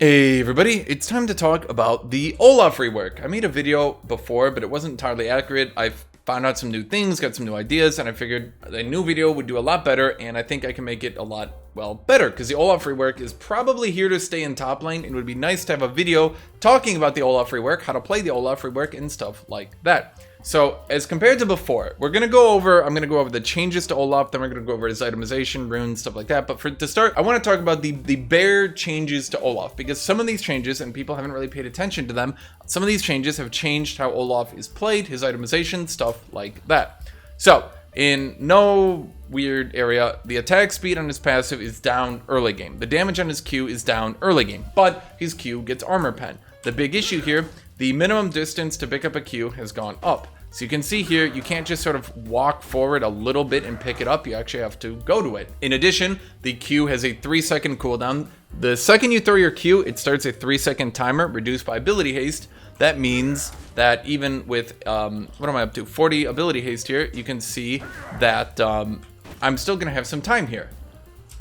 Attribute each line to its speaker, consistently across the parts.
Speaker 1: Hey everybody, it's time to talk about the Olaf rework. I made a video before, but it wasn't entirely accurate. I found out some new things, got some new ideas, and I figured a new video would do a lot better, and I think I can make it a lot, well, better, because the Olaf rework is probably here to stay in top lane. It would be nice to have a video talking about the Olaf rework, how to play the Olaf rework, and stuff like that. So, as compared to before, I'm going to go over the changes to Olaf, then we're going to go over his itemization, runes, stuff like that. But to start, I want to talk about the bare changes to Olaf, because some of these changes, and people haven't really paid attention to them, some of these changes have changed how Olaf is played, his itemization, stuff like that. So, in no weird area, the attack speed on his passive is down early game. The damage on his Q is down early game, but his Q gets armor pen. The big issue here, the minimum distance to pick up a Q has gone up. So you can see here, you can't just sort of walk forward a little bit and pick it up. You actually have to go to it. In addition, the Q has a 3-second cooldown. The second you throw your Q, it starts a 3-second timer reduced by ability haste. That means that even with, what am I up to? 40 ability haste here, you can see that I'm still gonna have some time here.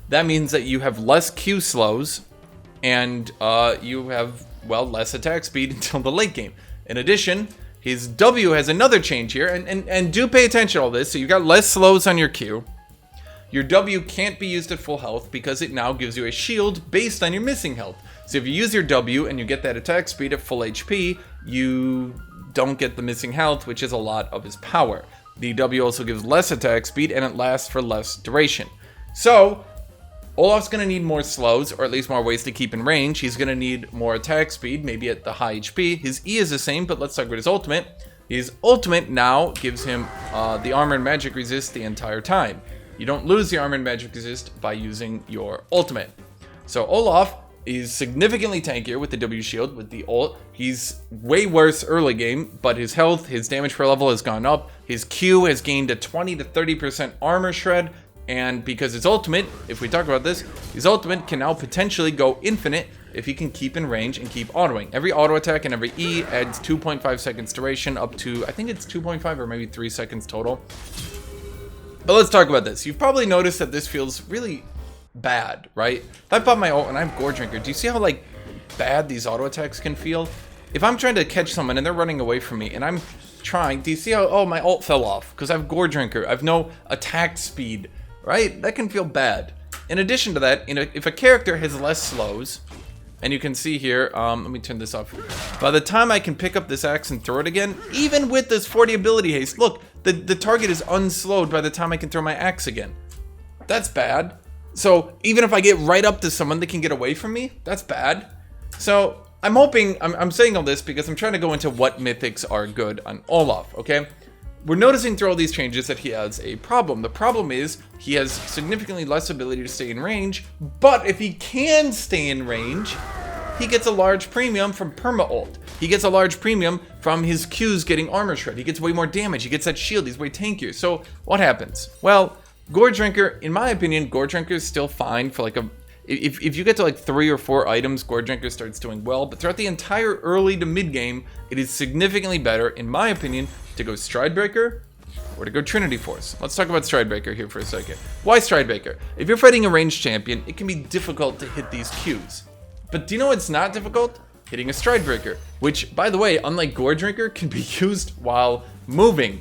Speaker 1: That means that you have less Q slows and you have, well, less attack speed until the late game. In addition, his W has another change here, and do pay attention to all this. So you've got less slows on your Q. Your W can't be used at full health because it now gives you a shield based on your missing health. So if you use your W and you get that attack speed at full HP, you don't get the missing health, which is a lot of his power. The W also gives less attack speed and it lasts for less duration. So Olaf's going to need more slows, or at least more ways to keep in range. He's going to need more attack speed, maybe at the high HP. His E is the same, but let's talk about his ultimate. His ultimate now gives him the armor and magic resist the entire time. You don't lose the armor and magic resist by using your ultimate. So Olaf is significantly tankier with the W shield, with the ult. He's way worse early game, but his health, his damage per level has gone up. His Q has gained a 20 to 30% armor shred. And because his ultimate, if we talk about this, his ultimate can now potentially go infinite if he can keep in range and keep autoing. Every auto attack and every E adds 2.5 seconds duration up to, I think it's 2.5 or maybe 3 seconds total. But let's talk about this. You've probably noticed that this feels really bad, right? If I pop my ult and I have Gore Drinker, do you see how like bad these auto attacks can feel? If I'm trying to catch someone and they're running away from me and I'm trying, do you see how, oh, my ult fell off because I have Gore Drinker. I have no attack speed. Right? That can feel bad. In addition to that, if a character has less slows, and you can see here, let me turn this off. By the time I can pick up this axe and throw it again, even with this 40 ability haste, look, the target is unslowed by the time I can throw my axe again. That's bad. So even if I get right up to someone that can get away from me, that's bad. So I'm hoping, I'm saying all this because I'm trying to go into what mythics are good on Olaf, okay? We're noticing through all these changes that he has a problem. The problem is he has significantly less ability to stay in range, but if he can stay in range, he gets a large premium from perma-ult. He gets a large premium from his Qs getting armor shred. He gets way more damage. He gets that shield. He's way tankier. So what happens? Well, Gore Drinker, in my opinion, Gore Drinker is still fine for like a... If you get to like 3 or 4 items, Gore Drinker starts doing well, but throughout the entire early to mid game, it is significantly better, in my opinion, to go Stridebreaker or to go Trinity Force. Let's talk about Stridebreaker here for a second. Why Stridebreaker? If you're fighting a ranged champion, it can be difficult to hit these Qs. But do you know what's not difficult? Hitting a Stridebreaker, which, by the way, unlike Gore Drinker, can be used while moving.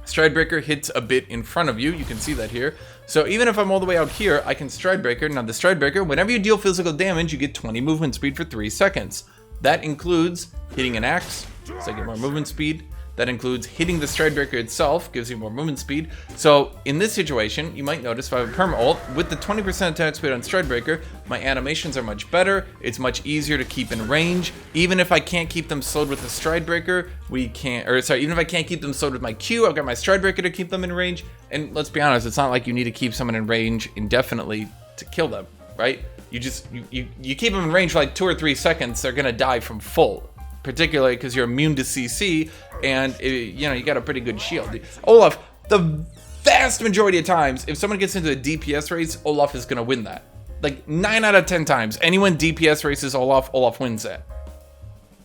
Speaker 1: Stridebreaker hits a bit in front of you. You can see that here. So even if I'm all the way out here, I can Stridebreaker. Now the Stridebreaker, whenever you deal physical damage, you get 20 movement speed for 3 seconds. That includes hitting an axe, so I get more movement speed. That includes hitting the Stridebreaker itself, gives you more movement speed. So in this situation, you might notice if I have a perma ult, with the 20% attack speed on Stridebreaker, my animations are much better. It's much easier to keep in range. Even if I can't keep them slowed with the Stridebreaker, even if I can't keep them slowed with my Q, I've got my Stridebreaker to keep them in range. And let's be honest, it's not like you need to keep someone in range indefinitely to kill them, right? You keep them in range for like 2 or 3 seconds, they're gonna die from full. Particularly because you're immune to CC, and you got a pretty good shield. Olaf, the vast majority of times, if someone gets into a DPS race, Olaf is gonna win that. Like 9 out of 10 times, anyone DPS races Olaf, Olaf wins that.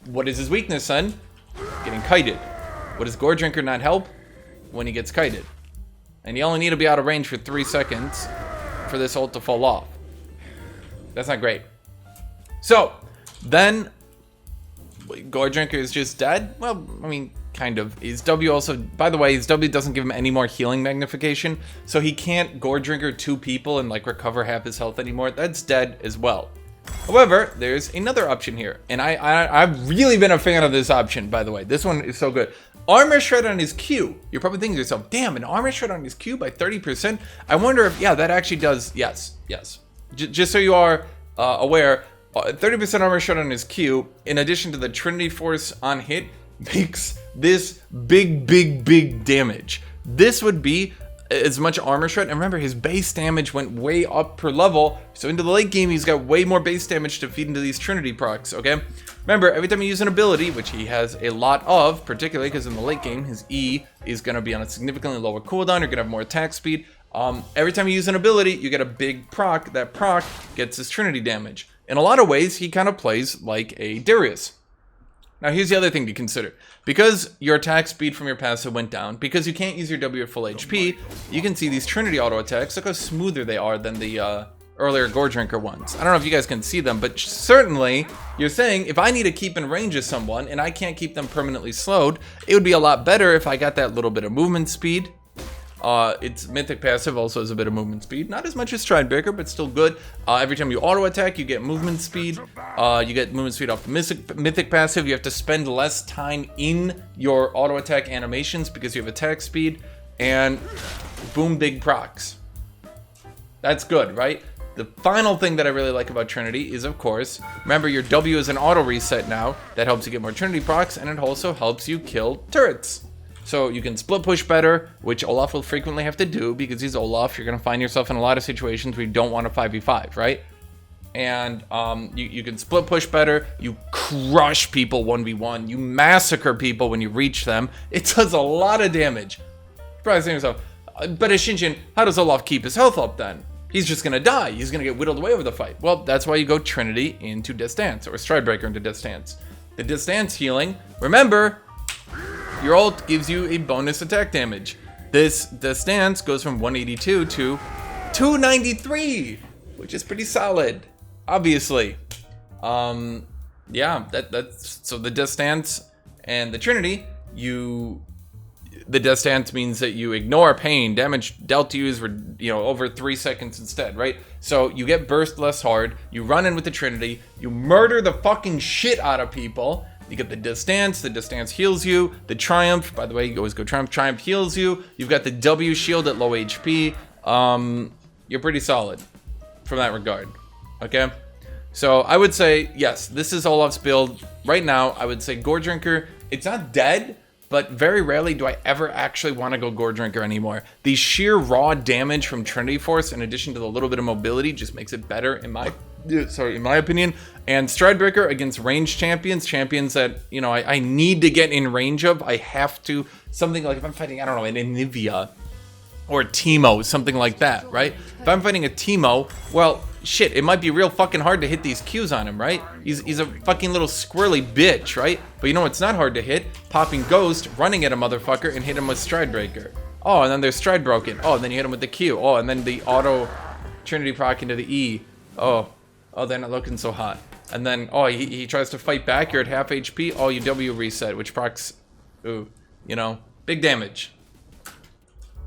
Speaker 1: What is his weakness, son? Getting kited. What does Gore Drinker not help? When he gets kited. And you only need to be out of range for 3 seconds for this ult to fall off. That's not great. So, Then Gore Drinker is just dead. Well, I mean, kind of. His W also, by the way, his W doesn't give him any more healing magnification, so he can't Gore Drinker 2 people and like recover half his health anymore. That's dead as well. However, there's another option here, and I've really been a fan of this option, by the way. This one is so good. Armor Shred on his Q. You're probably thinking to yourself, damn, an Armor Shred on his Q by 30%? I wonder if, yeah, that actually does, yes. Just so you are aware, 30% Armor Shred on his Q, in addition to the Trinity Force on hit, makes this big damage. This would be as much Armor Shred, and remember his base damage went way up per level, so into the late game he's got way more base damage to feed into these Trinity procs, okay? Remember, every time you use an ability, which he has a lot of, particularly because in the late game his E is going to be on a significantly lower cooldown, you're going to have more attack speed. Every time you use an ability, you get a big proc. That proc gets his Trinity damage. In a lot of ways, he kind of plays like a Darius. Now here's the other thing to consider. Because your attack speed from your passive went down, because you can't use your W at full HP, you can see these Trinity auto attacks. Look how smoother they are than the earlier Gore Drinker ones. I don't know if you guys can see them, but certainly you're saying if I need to keep in range of someone and I can't keep them permanently slowed, it would be a lot better if I got that little bit of movement speed. Its mythic passive also has a bit of movement speed, not as much as Stridebreaker, but still good. Every time you auto attack, you get movement speed. You get movement speed off the mythic passive. You have to spend less time in your auto attack animations because you have attack speed, and boom, big procs. That's good, right? The final thing that I really like about Trinity is, of course, remember your W is an auto reset now. That helps you get more Trinity procs, and it also helps you kill turrets. So you can split push better, which Olaf will frequently have to do because he's Olaf. You're going to find yourself in a lot of situations where you don't want a 5v5, right? And you can split push better. You crush people 1v1. You massacre people when you reach them. It does a lot of damage. Probably saying to yourself, but Hashinshin, how does Olaf keep his health up then? He's just going to die. He's going to get whittled away over the fight. Well, that's why you go Trinity into Distance, or Stridebreaker into Distance. The Distance healing, remember, your ult gives you a bonus attack damage. This stance goes from 182 to 293, which is pretty solid, obviously. Yeah, that's so the distance and the Trinity. The distance means that you ignore pain. Damage dealt to you is over 3 seconds instead, right? So you get burst less hard. You run in with the Trinity. You murder the fucking shit out of people. You get the distance heals you. The Triumph, by the way, you always go Triumph heals you. You've got the W shield at low HP. You're pretty solid from that regard, okay? So I would say, yes, this is Olaf's build. Right now, I would say Gore Drinker, it's not dead, but very rarely do I ever actually want to go Gore Drinker anymore. The sheer raw damage from Trinity Force, in addition to the little bit of mobility, just makes it better in my opinion. And Stridebreaker against ranged champions that, I need to get in range of. I have to, something like if I'm fighting, I don't know, an Anivia or a Teemo, something like that, right? If I'm fighting a Teemo, well, shit, it might be real fucking hard to hit these Qs on him, right? He's a fucking little squirrely bitch, right? But you know what's not hard to hit? Popping Ghost, running at a motherfucker, and hit him with Stridebreaker. Oh, and then there's Stride Broken. Oh, and then you hit him with the Q. Oh, and then the auto Trinity proc into the E. Oh, they're not looking so hot. And then, he tries to fight back. You're at half HP. Oh, you W reset, which procs, big damage.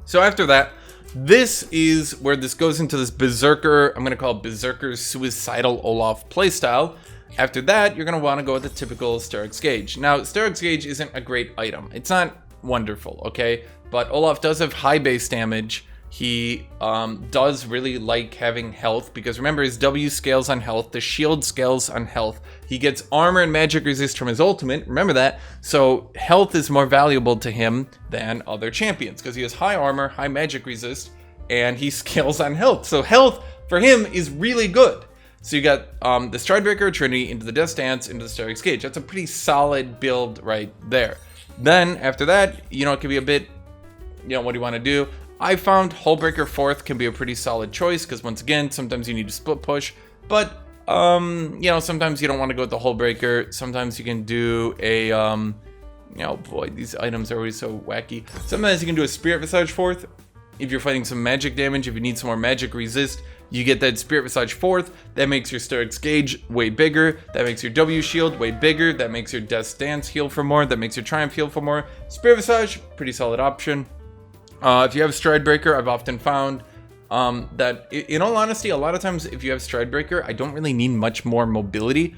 Speaker 1: So after that, this is where this goes into this Berserker, I'm going to call it Berserker's Suicidal Olaf playstyle. After that, you're going to want to go with the typical Sterix Gauge. Now, Sterix Gauge isn't a great item. It's not wonderful, okay? But Olaf does have high base damage. He does really like having health, because remember, his W scales on health, the shield scales on health. He gets armor and magic resist from his ultimate, remember that. So health is more valuable to him than other champions, because he has high armor, high magic resist, and he scales on health. So health for him is really good. So you got the Stridebreaker Trinity into the Death Dance into the Sterix Gauge. That's a pretty solid build right there. Then after that, it can be a bit, what do you want to do? I found Hullbreaker 4th can be a pretty solid choice, because once again, sometimes you need to split push, but sometimes you don't want to go with the Hullbreaker. Sometimes you can do a boy, these items are always so wacky. Sometimes you can do a Spirit Visage 4th if you're fighting some magic damage. If you need some more magic resist, You get that Spirit Visage 4th, that makes your Stoic's Gauge way bigger, that makes your W shield way bigger, that makes your Death's Dance heal for more, that makes your Triumph heal for more. Spirit Visage, pretty solid option. If you have Stride Breaker, I've often found that, in all honesty, a lot of times if you have Stride Breaker, I don't really need much more mobility.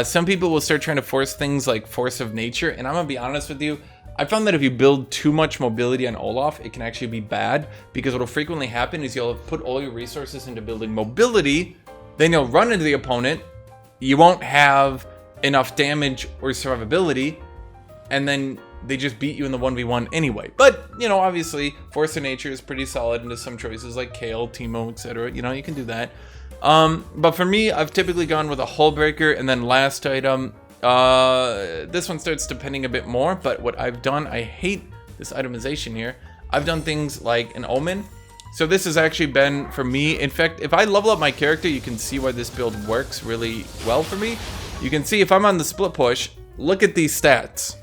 Speaker 1: Some people will start trying to force things like Force of Nature, and I'm gonna be honest with you, I found that if you build too much mobility on Olaf, it can actually be bad, because what will frequently happen is you'll put all your resources into building mobility, then you'll run into the opponent, you won't have enough damage or survivability, and then they just beat you in the 1v1 anyway. But, you know, obviously, Force of Nature is pretty solid into some choices like Kale, Teemo, etc. You know, you can do that. But for me, I've typically gone with a Hull Breaker, and then last item, this one starts depending a bit more, but what I've done, I hate this itemization here. I've done things like an Omen. So this has actually been, for me, in fact, if I level up my character, you can see why this build works really well for me. You can see if I'm on the split push, look at these stats.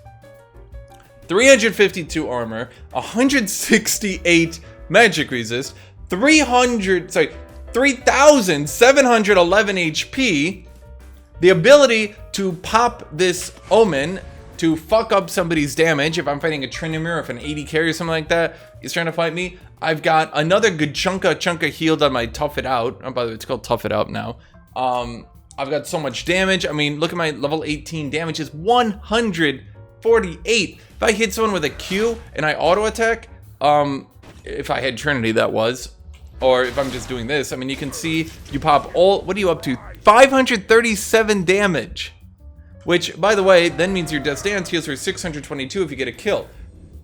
Speaker 1: 352 armor, 168 magic resist, 3,711 HP, the ability to pop this Omen to fuck up somebody's damage. If I'm fighting a Trinity or if an 80 carry or something like that is trying to fight me, I've got another good chunk of healed on my Tough It Out. Oh, by the way, it's called Tough It Out now. I've got so much damage. I mean, look at my level 18 damage is 148. If I hit someone with a Q and I auto attack, if I had Trinity, that was, or if I'm just doing this, I mean, you can see you pop all, what are you up to? 537 damage, which, by the way, then means your Death's Dance heals for 622 if you get a kill.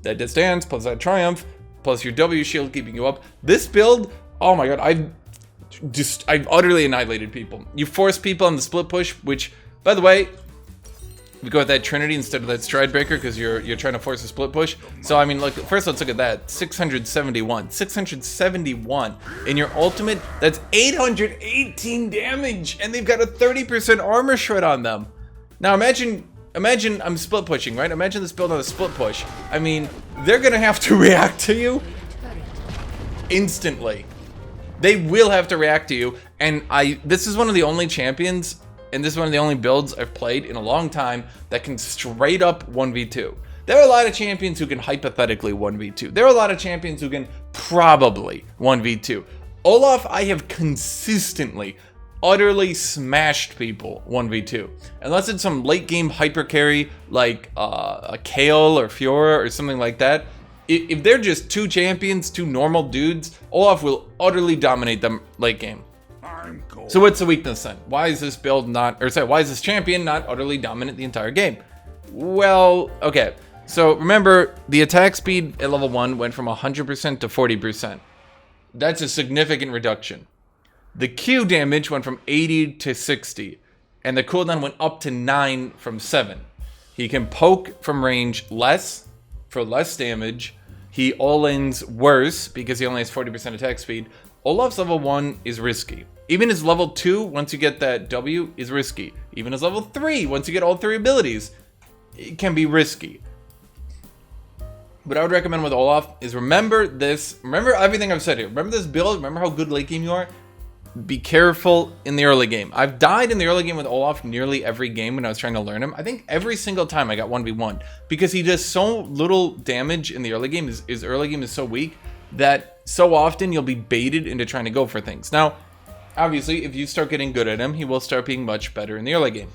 Speaker 1: That Death's Dance plus that Triumph plus your W shield keeping you up. This build, oh my god, I've utterly annihilated people. You force people on the split push, which, by the way, we go with that Trinity instead of that Stride Breaker because you're trying to force a split push. So I mean, look, first let's look at that. 671 in your ultimate. That's 818 damage, and they've got a 30% armor shred on them. Now imagine I'm split pushing, right? Imagine this build on a split push. I mean, they're gonna have to react to you instantly. They will have to react to you, and this is one of the only champions. And this is one of the only builds I've played in a long time that can straight up 1v2. There are a lot of champions who can hypothetically 1v2. There are a lot of champions who can probably 1v2. Olaf, I have consistently, utterly smashed people 1v2. Unless it's some late game hyper carry like a Kale or Fiora or something like that. If they're just two champions, two normal dudes, Olaf will utterly dominate them late game. So what's the weakness then? Why is this build not, or sorry, why is this champion not utterly dominant the entire game? Well, okay. So remember, the attack speed at level 1 went from 100% to 40%. That's a significant reduction. The Q damage went from 80 to 60, and the cooldown went up to 9 from 7. He can poke from range less for less damage. He all-ins worse because he only has 40% attack speed. Olaf's level 1 is risky. Even his level 2, once you get that W, is risky. Even his level 3, once you get all 3 abilities, it can be risky. What I would recommend with Olaf is remember this. Remember everything I've said here. Remember this build. Remember how good late game you are. Be careful in the early game. I've died in the early game with Olaf nearly every game when I was trying to learn him. I think every single time I got 1v1 because he does so little damage in the early game. His early game is so weak that so often you'll be baited into trying to go for things. Now, obviously, if you start getting good at him, he will start being much better in the early game.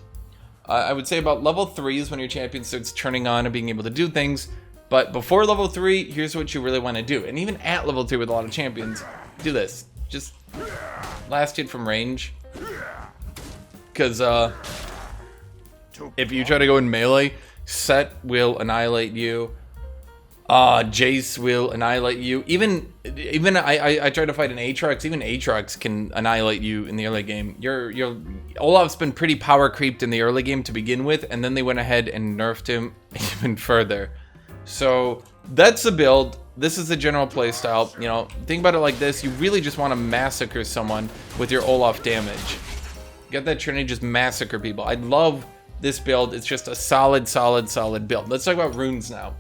Speaker 1: I would say about level 3 is when your champion starts turning on and being able to do things. But before level 3, here's what you really want to do. And even at level 3 with a lot of champions, do this. Just last hit from range. Because if you try to go in melee, Set will annihilate you. Jace will annihilate you. Even I tried to fight an Aatrox. Even Aatrox can annihilate you in the early game. Olaf's been pretty power creeped in the early game to begin with, and then they went ahead and nerfed him even further. So that's the build. This is the general playstyle. You know, think about it like this. You really just want to massacre someone with your Olaf damage. Get that Trinity, just massacre people. I love this build. It's just a solid build. Let's talk about runes now.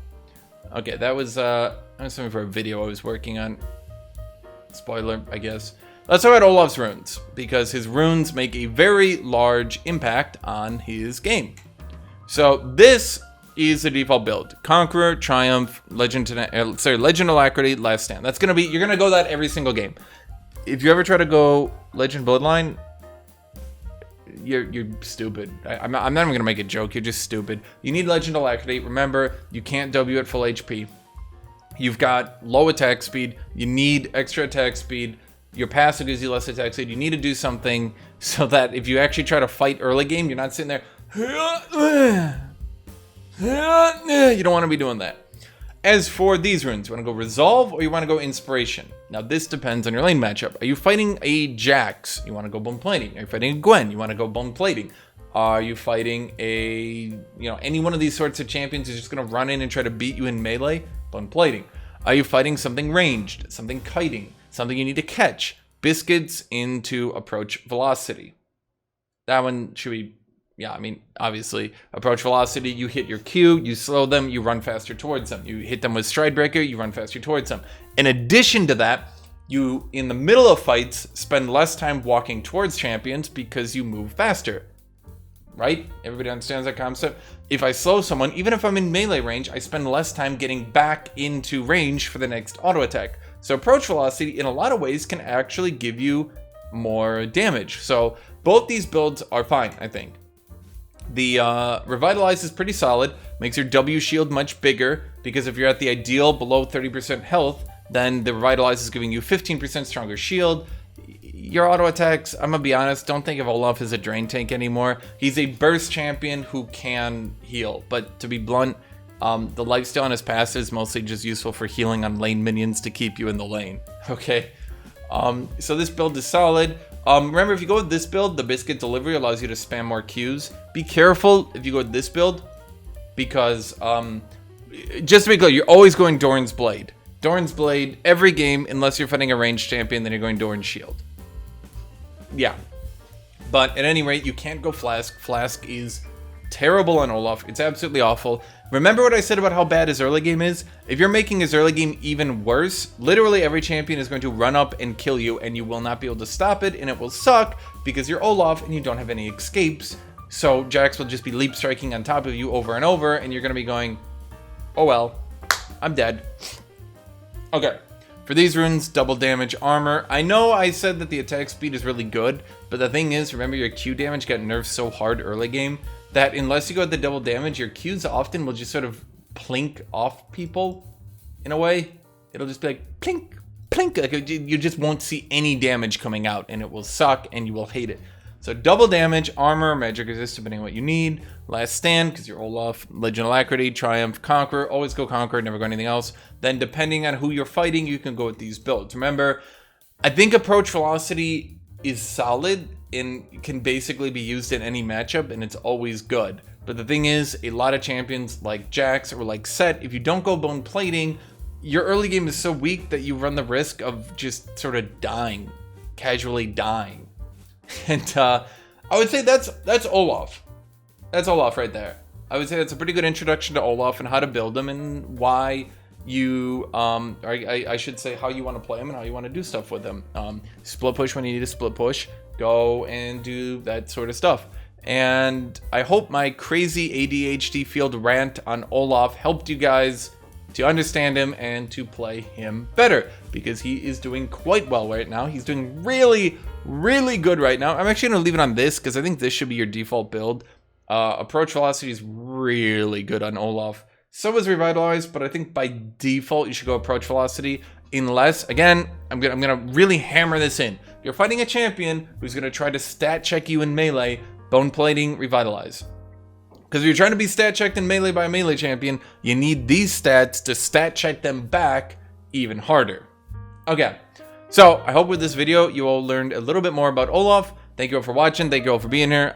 Speaker 1: Okay, that was something for a video I was working on. Spoiler, I guess. let's talk about Olaf's runes, because his runes make a very large impact on his game. So this is the default build: Conqueror, Triumph, Legend Alacrity, Last Stand. That's gonna be, you're gonna go that every single game. If you ever try to go Legend Bloodline, you're stupid. I'm not even gonna make a joke. You're just stupid. You need Legend Alacrity. Remember, you can't W at full HP. You've got low attack speed. You need extra attack speed. Your passive gives you less attack speed. You need to do something so that if you actually try to fight early game, you're not sitting there. You don't want to be doing that. As for these runes, you want to go Resolve or you want to go Inspiration? Now this depends on your lane matchup. Are you fighting a Jax? You want to go Bone Plating. Are you fighting a Gwen? You want to go Bone Plating. Are you fighting a, any one of these sorts of champions who's just going to run in and try to beat you in melee? Bone Plating. Are you fighting something ranged, something kiting, something you need to catch? Biscuits into Approach Velocity. That one should be, obviously, Approach Velocity, you hit your Q, you slow them, you run faster towards them. You hit them with Stride Breaker, you run faster towards them. In addition to that, you, in the middle of fights, spend less time walking towards champions because you move faster. Right? Everybody understands that concept? If I slow someone, even if I'm in melee range, I spend less time getting back into range for the next auto attack. So Approach Velocity, in a lot of ways, can actually give you more damage. So both these builds are fine, I think. The Revitalize is pretty solid, makes your W shield much bigger, because if you're at the ideal below 30% health, then the Revitalize is giving you 15% stronger shield. Your auto attacks, I'm gonna be honest, don't think of Olaf as a drain tank anymore. He's a burst champion who can heal, but to be blunt, the lifesteal on his passive is mostly just useful for healing on lane minions to keep you in the lane, okay? So this build is solid. Remember, if you go with this build, the Biscuit Delivery allows you to spam more Qs. Be careful if you go with this build, because, just to be clear, you're always going Doran's Blade. Doran's Blade, every game, unless you're fighting a ranged champion, then you're going Doran's Shield. Yeah. But at any rate, you can't go Flask. Flask is terrible on Olaf. It's absolutely awful. Remember what I said about how bad his early game is? If you're making his early game even worse, literally every champion is going to run up and kill you, and you will not be able to stop it, and it will suck because you're Olaf and you don't have any escapes. So Jax will just be leap striking on top of you over and over, and you're going to be going, oh well, I'm dead. Okay. For these runes, double damage armor. I know I said that the attack speed is really good, but the thing is, remember your Q damage got nerfed so hard early game that unless you go with the double damage, your Qs often will just sort of plink off people in a way. It'll just be like plink, plink. Like you just won't see any damage coming out, and it will suck and you will hate it. So double damage, armor, magic resist, depending on what you need. Last Stand, because you're Olaf. Legend Alacrity, Triumph, Conqueror. Always go Conqueror, never go anything else. Then depending on who you're fighting, you can go with these builds. Remember, I think Approach Velocity is solid and can basically be used in any matchup, and it's always good. But the thing is, a lot of champions like Jax or like Set, if you don't go Bone Plating, your early game is so weak that you run the risk of just sort of dying, casually dying. And I would say that's Olaf. That's Olaf right there. I would say that's a pretty good introduction to Olaf and how to build him and why you, I should say how you want to play him and how you want to do stuff with him. Split push when you need a split push. Go and do that sort of stuff. And I hope my crazy ADHD field rant on Olaf helped you guys to understand him and to play him better, because he is doing quite well right now. He's doing really, really good right now. I'm actually going to leave it on this because I think this should be your default build. Approach Velocity is really good on Olaf. So is Revitalize, but I think by default you should go Approach Velocity, unless, again, I'm gonna really hammer this in. You're fighting a champion who's gonna try to stat check you in melee, Bone Plating, Revitalize. Because if you're trying to be stat checked in melee by a melee champion, you need these stats to stat check them back even harder. Okay, so I hope with this video you all learned a little bit more about Olaf. Thank you all for watching. Thank you all for being here.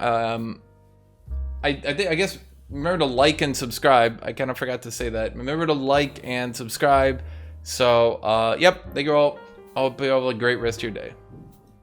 Speaker 1: I guess remember to like and subscribe. I kind of forgot to say that. Remember to like and subscribe. So, yep, thank you all. I hope you all have a great rest of your day.